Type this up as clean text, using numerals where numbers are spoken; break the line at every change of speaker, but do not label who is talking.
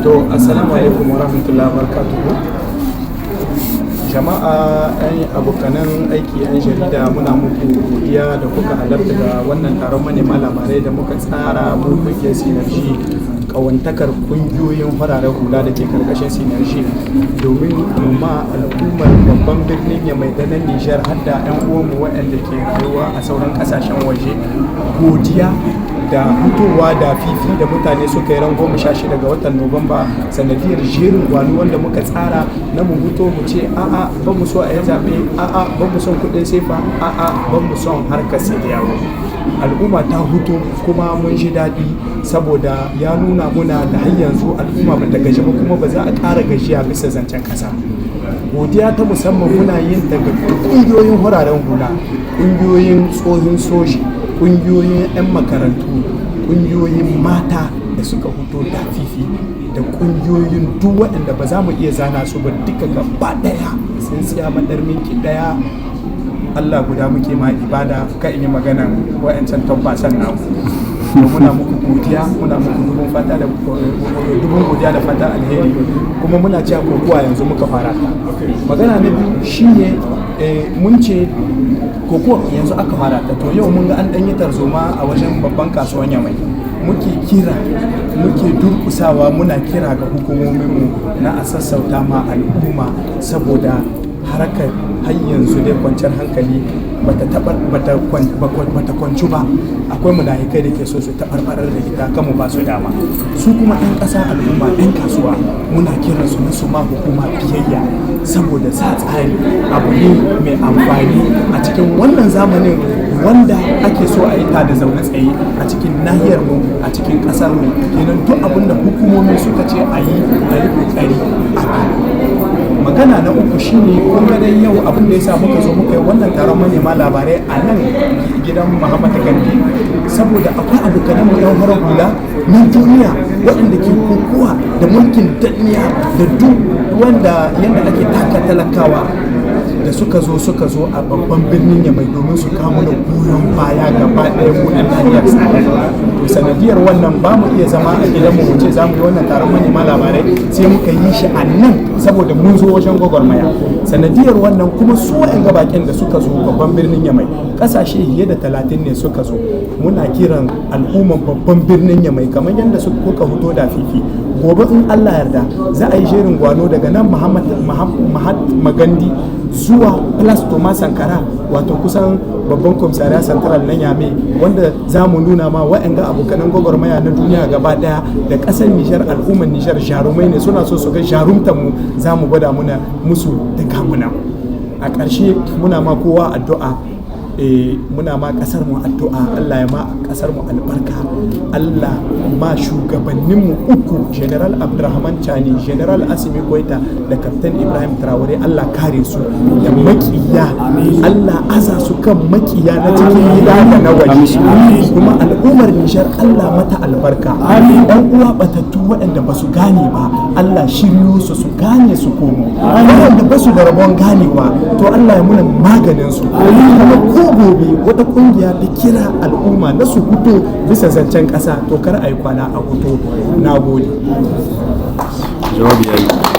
To, assalamu alaikum wa rahmatullahi wa barakatuhu. Jama'a, yan abokanan aiki, yan jarida, muna muku godiya da kuka halarta da wannan taron manema labarai da muka tsara mu kungiyar Synergy, kawantakar kungiyoyin fararen hula da ke karkashin Synergy, domin mu ma al'ummar babban birnin Yamai da nan Nijar har da 'yan uwanmu waɗanda ke rayuwa a sauran ƙasashen waje godiya da fitowa da fifi da mutane suka yi ran 16 ga watan Nuwamba sanadiyar jerin gwano wanda muka tsara na mu fito mu ce a'a ban mu so a yi zaɓe, a'a ban mu son kuɗin sefa, a'a ban mu son harkar yawo. Al'umma ta hutu kuma mun ji daɗi saboda ya nuna muna da har yanzu al'umma ba ta gaji ba kuma ba za a ƙara gajiya bisa zancen ƙasa. Godiya ta musamman muna yin daga ƙungiyoyin wuraren hula, ƙungiyoyin tsohin soji, ƙungiyoyin 'yan makarantu, ƙungiyoyin mata da suka fito da fifi da ƙungiyoyin duk waɗanda ba za mu iya zana su ba duka gaba ɗaya sun siya madar minki ɗaya. Allah guda muke ma ibada ka in yi magana wa'ancan tabbasan namu. Muna muku godiya, muna muku dubun godiya da fata alheri, kuma muna cewa kokowa yanzu muka fara ta. Magana na biyu shine mun ce kokowa yanzu aka fara ta, to yau mun ga an ɗanyi tarzoma a wajen babban kasuwan Yamai. Muke durkusawa muna kira ga hukumominmu na a sassauta ma al'umma saboda harkar har yanzu dai kwanciyar hankali bata kwanci ba. Akwai munafikai da ke so su taɓarɓarar da ita kanmu ba su dama. Su kuma 'yan ƙasa, al'umma, 'yan kasuwa muna kiran su na su ma hukuma biyayya saboda sa tsari abu ne mai amfani a cikin wannan zamanin wanda ake so a yi ta da zaune tsaye a cikin nahiyar mu, a cikin ƙasar mu. Kenan duk abin da hukumomi suka ce a yi kokari a magana na uku shine kuma dai yau abin da yasa muka zo muka yi wannan taron manema labarai a nan gidan Muhammadu Gandi saboda akwai abokanan mu yan farar hula na duniya waɗanda ke kokowa da mulkin danniya da duk wanda yadda ake taka talakawa da suka zo a babban birnin Yamai domin su kamo da goyon baya gaba ɗaya mu ɗan nahiyar Sahel. To sanadiyar wannan ba mu iya zama a gidanmu mu ce za mu yi wannan taron manema labarai, sai muka yi shi a nan saboda mun zo wajen gwagwarmaya. Sanadiyar wannan kuma su wa'yan gabakin da suka zo babban birnin Yamai ƙasashe fiye da 30 ne suka zo. Muna kiran al'umman babban birnin Yamai kamar yadda kuka fito da fifi. Gobe in Allah yarda za a yi jerin gwano daga nan Mahatma Gandhi zuwa Place Thomas Sankara, wato kusan babban komisariya central na Yame, wanda za mu nuna ma wa'anga abokanan gwagwarmaya na duniya gaba daya da kasar Nijar, al'ummar Nijar jarumai ne, suna so su ga jarumtar mu, za mu gwada muna musu da kamuna. A ƙarshe muna ma kowa addu'a, muna ma kasar mu addu'a, Allah ya ma kasar mu albarka, Allah ma shugabannin mu uku, General Abdurrahman Chani, General Assimi Goita da Captain Ibrahim Traore, Allah kare su da makiya, Allah aza su kan makiya na cikin gida da na waje, kuma al'ummar Nijar Allah mata albarka. Ɗan uwa batattu waɗanda ba su gane ba, Allah shiryo su gane su komo, waɗanda ba su da rabon ganewa to Allah ya muna maganin su. Kuma gobe wata kungiya ta kira al'umma na su hutu bisa zancen ƙasa, to kar a yi kwana a hutu. Na gode.